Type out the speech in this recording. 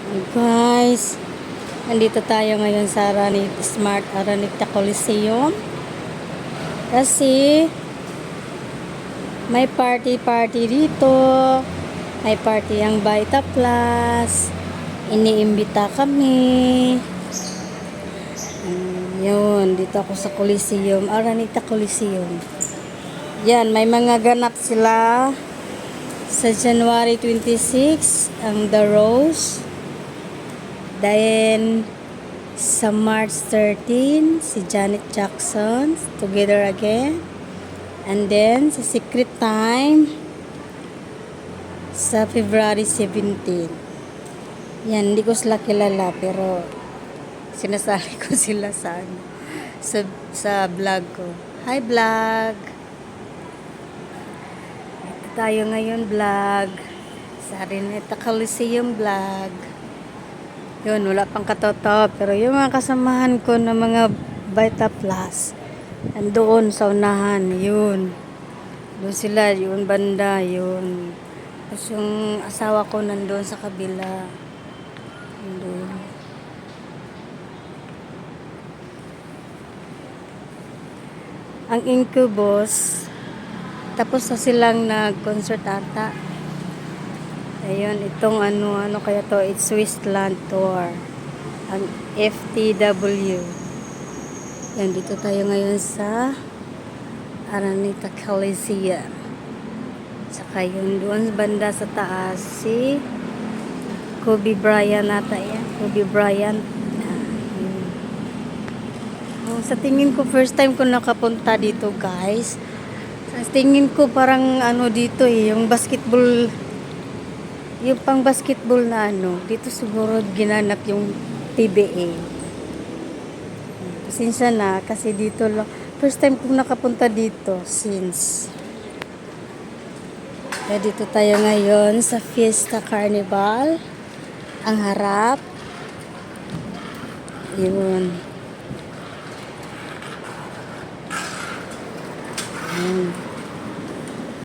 Guys, nandito tayo ngayon sa Smart Araneta Coliseum kasi may party dito. May party ang Vita Plus. Iniimbita kami. Yun, dito ako sa Coliseum, Araneta Coliseum. Yan, may mga ganap sila sa January 26 ang The Rose. Then sa March 13 si Janet Jackson, Together Again. And then sa Secret Time sa February 17. Yan, hindi ko sila kilala pero sinasali ko sila sa sa vlog ko. Hi vlog. Ito tayo ngayon vlog sa Araneta Coliseum vlog. Yun, wala pang katoto. Pero yung mga kasamahan ko na mga Vita Plus, nandoon sa unahan. Yun. Doon sila, yun banda, yun. Tapos yung asawa ko nandoon sa kabila. Doon. Ang Incubus, tapos na silang nag-concert ata. Ayun, itong ano kaya to, it's Switzerland tour. Ang FTW. Yan, dito tayo ngayon sa Araneta Coliseum. Saka yun, doon banda sa taas, si Kobe Bryant ata yan. Kobe Bryant. Sa tingin ko, first time ko nakapunta dito, guys. Sa tingin ko, parang ano dito yung basketball. Yung pang basketball na dito siguro ginanap yung PBA. Pasensya na kasi dito lang. First time kong nakapunta dito since. Kaya dito tayo ngayon sa Fiesta Carnival. Ang harap. Yun.